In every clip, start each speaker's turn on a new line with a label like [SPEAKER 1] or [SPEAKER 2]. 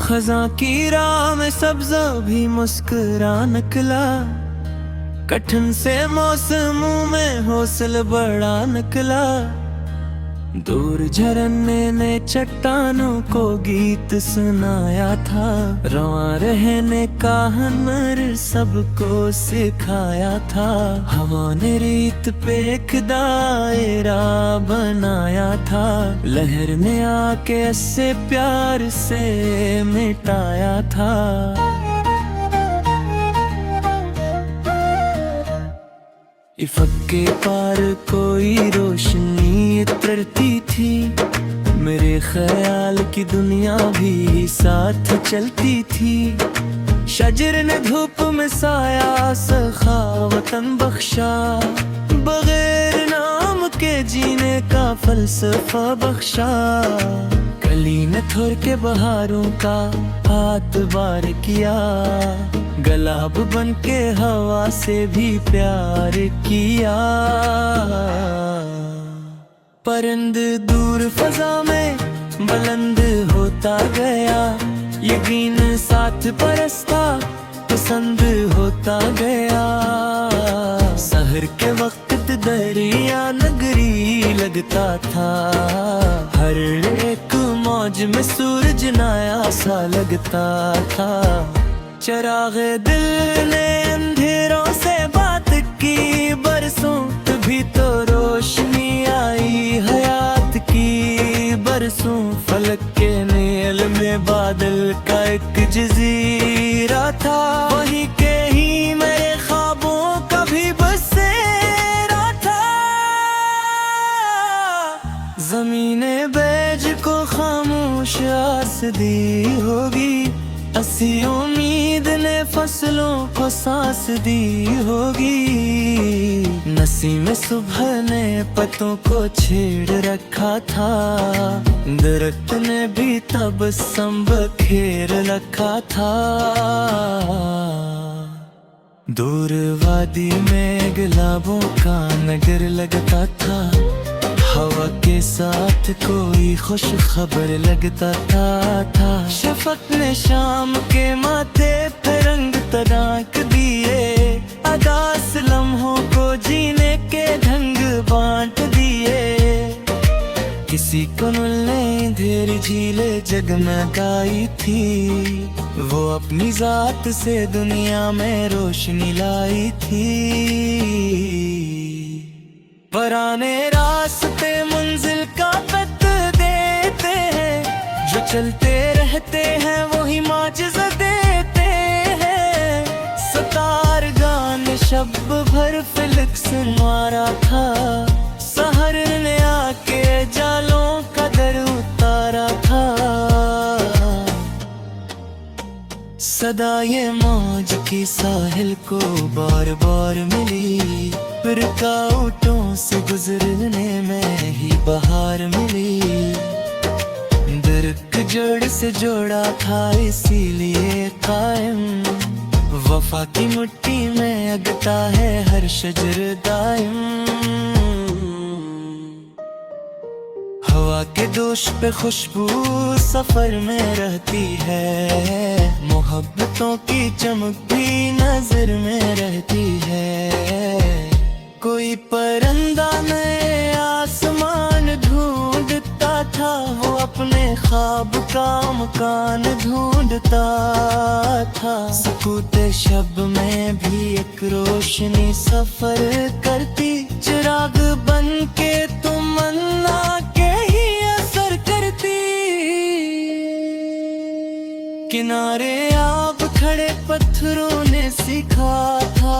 [SPEAKER 1] खज़ां की राह में सब्ज़ा भी मुस्कुरा निकला, कठिन से मौसमों में हौसला बड़ा निकला। दूर झरने ने चट्टानों को गीत सुनाया था, रवां रहने का हुनर सबको सिखाया था। हवा ने रीत पे एक दायरा बनाया था, लहर ने आके ऐसे प्यार से मिटाया था। इफ़क़ के पार कोई रोशनी उतरती थी, मेरे ख्याल की दुनिया भी साथ चलती थी। शजर ने धूप में साया सखावतन बख्शा, बगैर नाम के जीने का फलसफा बख्शा। कली ने थोर के बहारों का हाथ बार किया, गुलाब बन के हवा से भी प्यार किया। परिंद दूर फजा में बुलंद होता गया, यकीन साथ परस्ता पसंद होता गया। सहर के वक्त दरिया नगरी लगता था, हर एक मौज में सूरज नया सा लगता था। चरागे दिल ने अंधेरों से बात की बरसों, तभी तो रोशनी आई हयात की बरसों। फलक के नील में बादल का एक जजीरा था, वहीं के ही मेरे ख्वाबों का भी बसेरा था। ज़मीने बैज को खामोश आस दी होगी, ऐसी उम्मीद ने फसलों को सांस दी होगी। नसीम सुबह ने पत्तों को छेड़ रखा था, दरख्त ने भी तबस्सुम बखेर रखा था। दूर वादी में गुलाबों का नगर लगता था, हवा के साथ कोई खुश खबर लगता था। शफक ने शाम के माथे पे रंग तराक दिए, अदास लम्हों को जीने के ढंग बांट दिए। किसी को ने धेर झीले जगमगाई थी, वो अपनी जात से दुनिया में रोशनी लाई थी। पराने रास्ते मंजिल का पथ देते हैं, जो चलते रहते हैं वही माजिज़ा देते हैं। सतार गान शब भर फिलक से मारा था, सहर ने आके जालों का दर उतारा था। सदा ये मौज की साहिल को बार बार मिली, फिर रुकावटों से गुजरने में ही बहार मिली। दरख्त जड़ से जोड़ा था इसीलिए कायम, वफा की मिट्टी में अगता है हर शजर दायम। हवा के दोष पे खुशबू सफर में रहती है, मोहब्बतों की चमक भी नजर में रहती है। कोई परिंदा नए आसमान ढूंढता था, वो अपने ख्वाब का मकान ढूंढता था। सुकूते शब में भी एक रोशनी सफर करती, चिराग बन के तमन्ना के ही असर करती। किनारे आब खड़े पत्थरों ने सीखा था,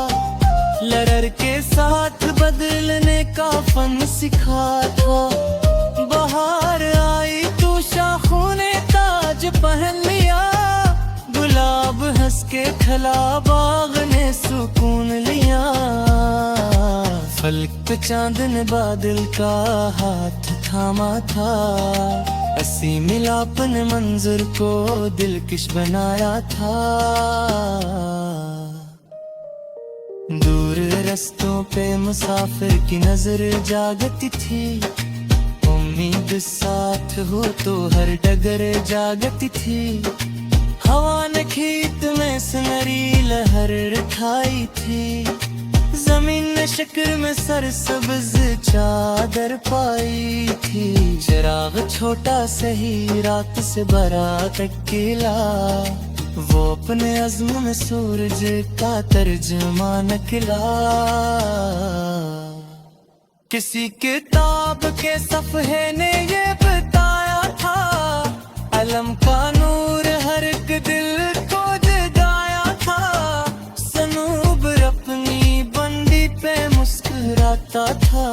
[SPEAKER 1] लहर के साथ बदलने का फन सिखा था। बहार आई तो शाखों ने ताज पहन लिया, गुलाब हंस के खिला बाग ने सुकून लिया। फलक पे चांद ने बादल का हाथ थामा था, हंसी मिलापन मंजर को दिलकश बनाया था। दूर रस्तों पे मुसाफिर की नजर जागती थी, उम्मीद साथ हो तो हर डगर जागती थी। सुनहरी लहर उठाई थी, जमीन ने शक्ल में सरसब्ज चादर पाई थी। चिराग छोटा सही रात से बड़ा तकिला, वो अपने अज़्म में सूरज का तर्जुमा निकला। किसी किताब के सफ़हे ने ये बताया था, अलम का नूर हर एक दिल को जगाया था। सनूबर अपनी बंदी पे मुस्कुराता था,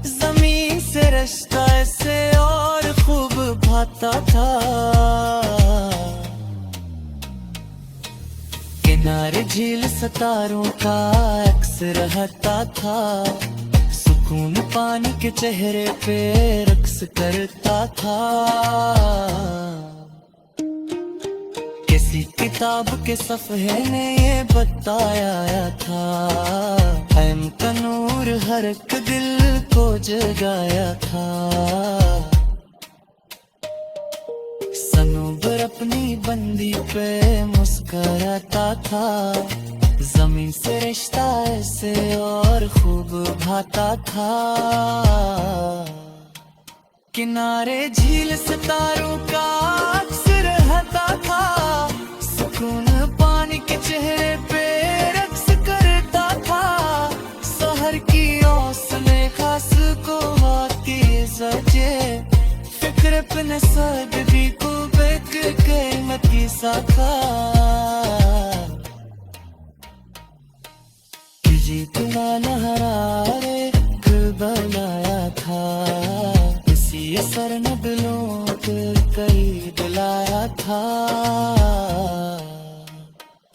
[SPEAKER 1] जमीन से रिश्ता ऐसे और खूब भाता था। किनारे झील सितारों का अक्स रहता था, सुकून पानी के चेहरे पे रक्स करता था। किसी किताब के सफ़हे ने ये बताया था, हम का नूर हर एक दिल को जगाया था। सनूबर अपनी बंदी पे मुस्कुराता था, जमीन से रिश्ता ऐसे और खूब भाता था। किनारे झील सितारों का अक्स रहता था, सुकून पानी के चेहरे पे रक्स करता था। सहर की औसले खास को आती सजे, फिक्र अपने सदबी को बेक कीमती साखा। जीतना नहरारे बनाया था, इसी असर न दिलों के कई दिलाया था।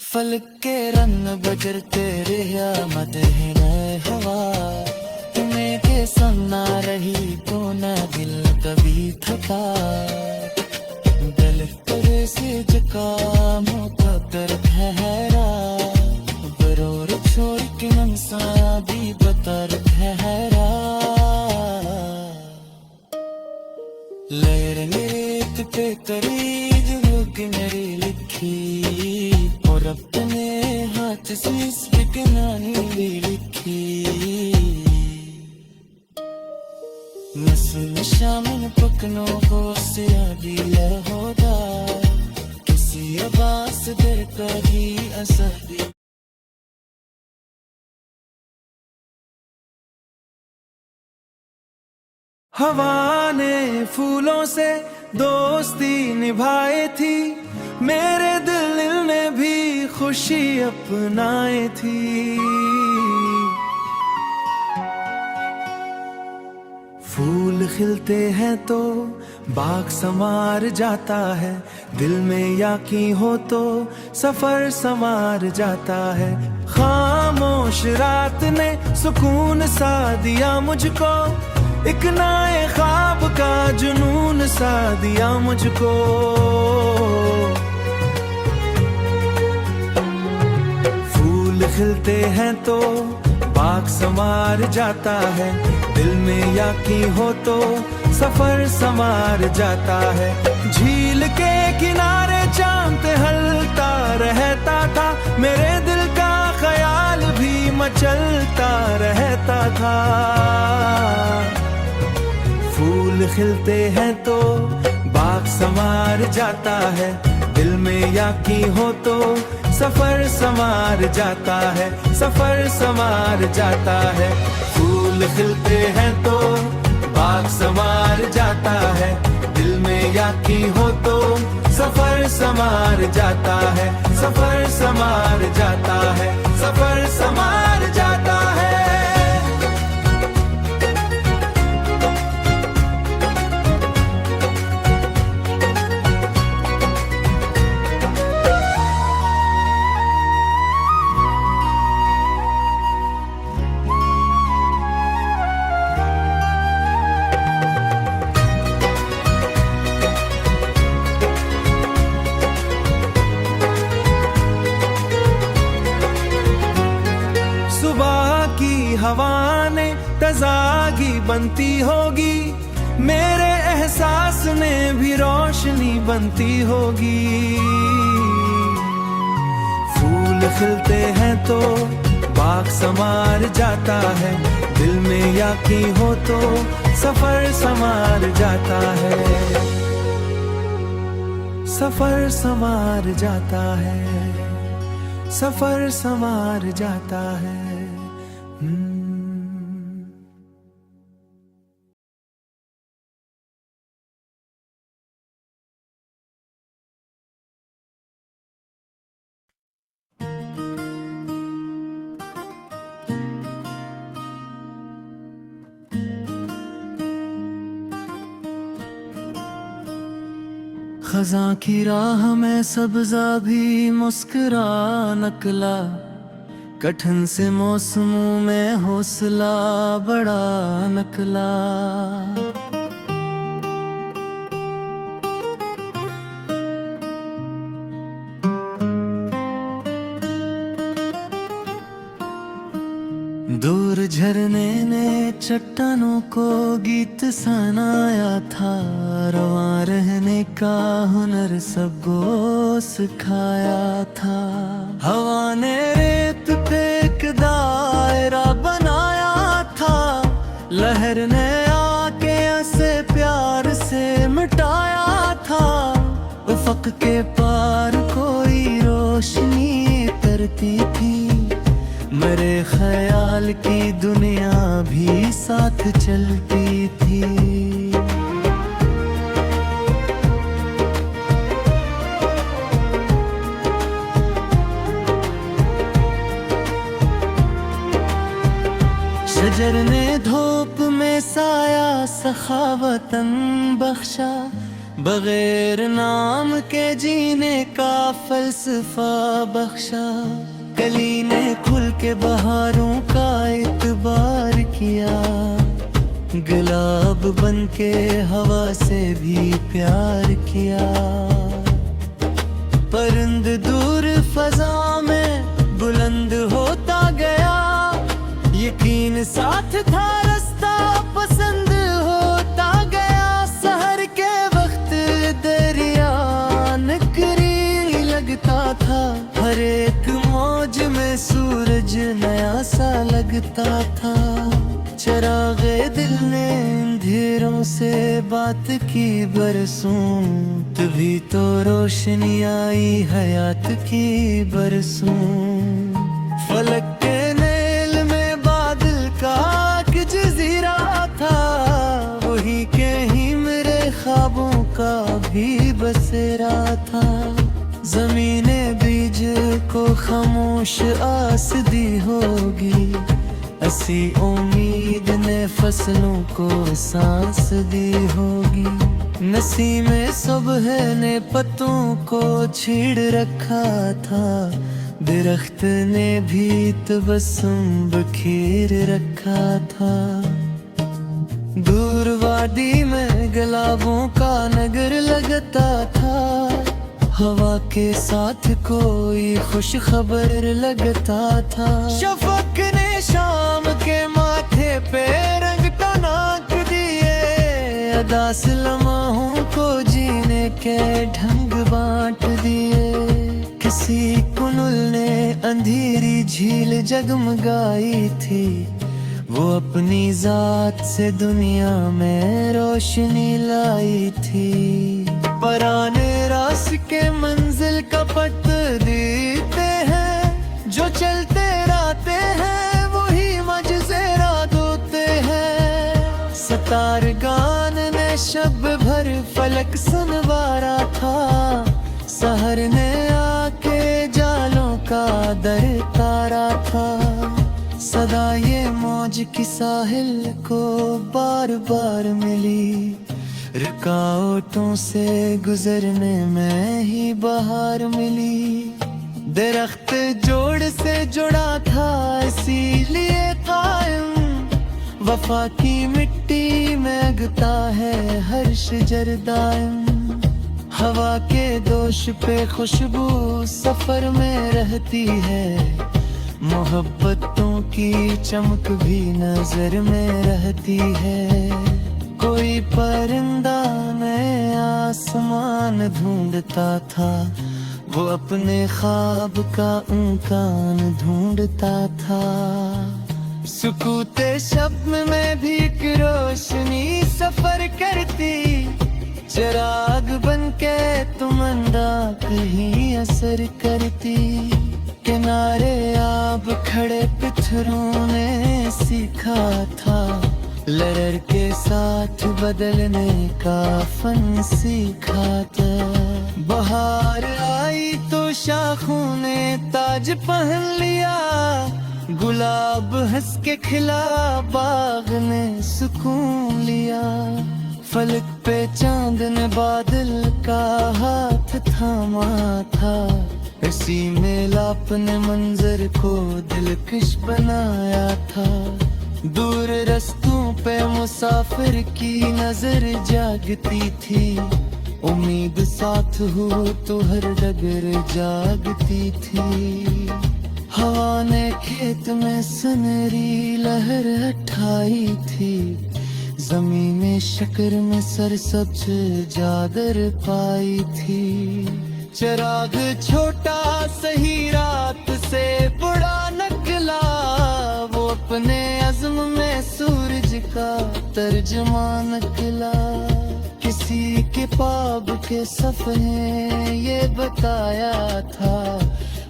[SPEAKER 1] फलक के रंग बजरते रिया मदहिन हवा, तुम्हें के सुनना रही तो न दिल कभी थका। दिल तेरे से जुकाम मुकद्दर ठहरा, बरोर छोड़ के मनसा भी बतर ठहरा। लहर रेत पे करीज रुक मेरी लिखी, और अपने हाथ से इस पे कहानी भी लिखी। नस्ल शामिल पकनों को सियादी होता, किसी आवाज दर का ही असर भी। हवा ने फूलों से दोस्ती निभाई थी, मेरे दिल ने भी खुशी अपनाई थी। फूल खिलते हैं तो बाग संवार जाता है, दिल में याकी हो तो सफर संवार जाता है। खामोश रात ने सुकून सा दिया मुझको, एक नए ख्वाब का जुनून सा दिया मुझको। फूल खिलते हैं तो बाग संवार जाता है, दिल में याकी हो तो सफर संवार जाता है। झील के किनारे चांद हलता रहता था, मेरे दिल का ख्याल भी मचलता रहता था। फूल खिलते हैं तो बाग संवार जाता है, दिल में याकी हो तो सफर संवार जाता है, सफर संवार जाता है। फूल खिलते हैं तो बाग संवार जाता है, दिल में याकी हो तो सफर संवार जाता है, सफर संवार जाता है, सफर संवार जाता है। हवा ने तज़ागी बनती होगी, मेरे एहसास ने भी रोशनी बनती होगी। फूल खिलते हैं तो बाग संवार जाता है, दिल में याकी हो तो सफर संवार जाता है, सफर संवार जाता है, सफर संवार जाता है। खज़ां की राह में सब्ज़ा भी मुस्कुरा निकला, कठिन से मौसमों में हौसला बड़ा निकला। दूर झरने ने चट्टानों को गीत सुनाया था, रवां रहने का हुनर सबको सिखाया था। हवा ने रेत पे एक दायरा बनाया था, लहर ने आके ऐसे प्यार से मिटाया था। उफ़क़ के पार कोई रोशनी तरती थी, मेरे ख्याल की दुनिया भी साथ चलती थी। शजर ने धूप में साया सखावतन बख्शा, बगैर नाम के जीने का फलसफा बख्शा। कली ने खुल के बहारों का इतबार किया, गुलाब बन के हवा से भी प्यार किया। परिंद दूर फजा में बुलंद होता गया, यकीन साथ था रास्ता पसंद होता गया। सहर के वक्त दरिया नकरी लगता था, हर एक मौज में सूरज नया सा लगता था। चरागे दिल ने अंधेरों से बात की बरसों, तभी तो रोशनी आई हयात की बरसों। फलक के नेल में बादल का एक जज़ीरा था, वही कहीं मेरे ख्वाबों का भी बसेरा था। ज़मीने बीज को खामोश आस दी होगी, ऐसी उम्मीद ने फसलों को सांस दी होगी। नसीमे सुबह ने पत्तों को छीड़ रखा था, दरख्त ने भी तबस्सुम बखेर रखा था। दूर वादी में गुलाबों का नगर लगता था, हवा के साथ कोई खुश खबर लगता था। शफक ने शाम के माथे पे रंग टनक दिए, अदास लम्हों को जीने के ढंग बांट दिए। किसी कुनुल ने अंधेरी झील जगमगाई थी, वो अपनी जात से दुनिया में रोशनी लाई थी। पराने रास्ते मंजिल का पट देते हैं, जो चलते रहते हैं वही मजसे रात होते हैं। सतार गान ने शब भर फलक सुनवारा था, सहर ने आके जालों का दर तारा था। सदा ये मौज की साहिल को बार बार मिली, रुकावटों से गुजरने में ही बहार मिली। दरख्त जोड़ से जुड़ा था इसीलिए कायम, वफा की मिट्टी में उगता है हर शजर दायम। हवा के दोष पे खुशबू सफर में रहती है, मोहब्बतों की चमक भी नजर में रहती है। कोई परिंदा नए आसमान ढूंढता था, वो अपने ख्वाब का उनकान ढूंढता था। सुकूते शब्द में भी एक रोशनी सफर करती, चिराग बन के तुमंदा कहीं असर करती। किनारे आब खड़े पत्थरों ने सीखा था, लहर के साथ बदलने का फन सीखा था। बहार आई तो शाखों ने ताज पहन लिया, गुलाब हंस के खिला, बाग ने सुकून लिया। फलक पे चांद ने बादल का हाथ थामा था, इसी मेलाप ने मंजर को दिलकश बनाया था। दूर रस्तों पे मुसाफिर की नजर जागती थी, उम्मीद साथ हो तो हर डगर जागती थी। हवा ने खेत में सुनहरी लहर उठाई थी, जमीन में शक्कर में सरसब्ज चादर पाई थी। चिराग छोटा सही रात से बड़ा निकला, वो अपने अज़्म में सूरज का तर्जुमान निकला। किसी के पाप के सफ़े ये बताया था,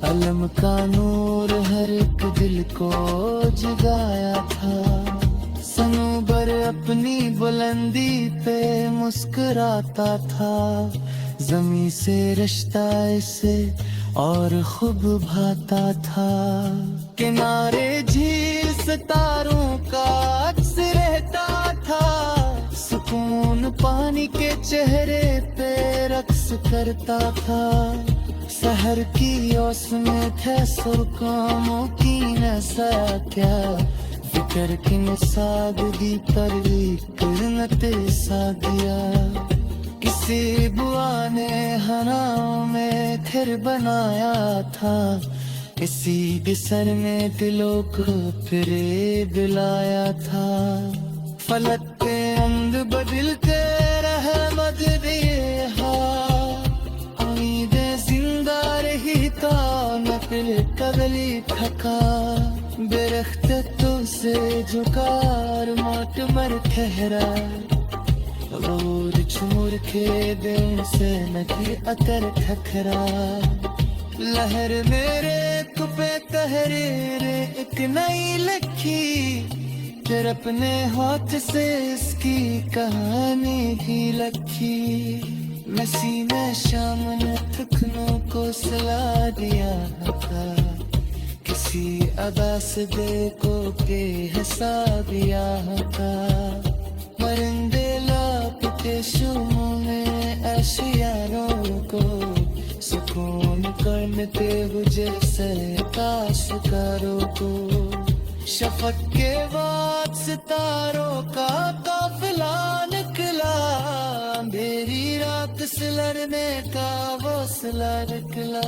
[SPEAKER 1] अलम का नूर हर एक दिल को जगाया था। सनूबर अपनी बुलंदी पे मुस्कुराता था, जमी से रिश्ता इसे और खूब भाता था। किनारे झील सितारों का अक्स रहता था, सुकून पानी के चेहरे पे रक्स करता था। शहर की ओस में थे सुरकामों की नशा क्या, फिक्र किन सादगी पर करनते सादिया। किसी बुआ ने हराम में घर बनाया था, इसी बिसर में दिलों को फिरे दिलाया था। फलक पे अंग बदल के रहमत दिए हा, उम्मीदें जिंदा रही ता नकल कगली थका। बेरख्त तो से झुकार मोट मर ठहरा, और चूर के दिल से नदी अतर ठकरा। लहर मेरे कुपे तहरीर एक नई लिखी, फिर अपने हाथ से इसकी कहानी ही लिखी। नसीने शाम ने थकनों को सला दिया था, किसी अदा से देखो के हिसाब दिया था। मरिंदे लापते शुमों में अशियारों को सुकून करते हुए से काशकारों को। शफक के बाद सितारों का काफिला निकला, अंधेरी रात से लड़ने का वो सिला निकला।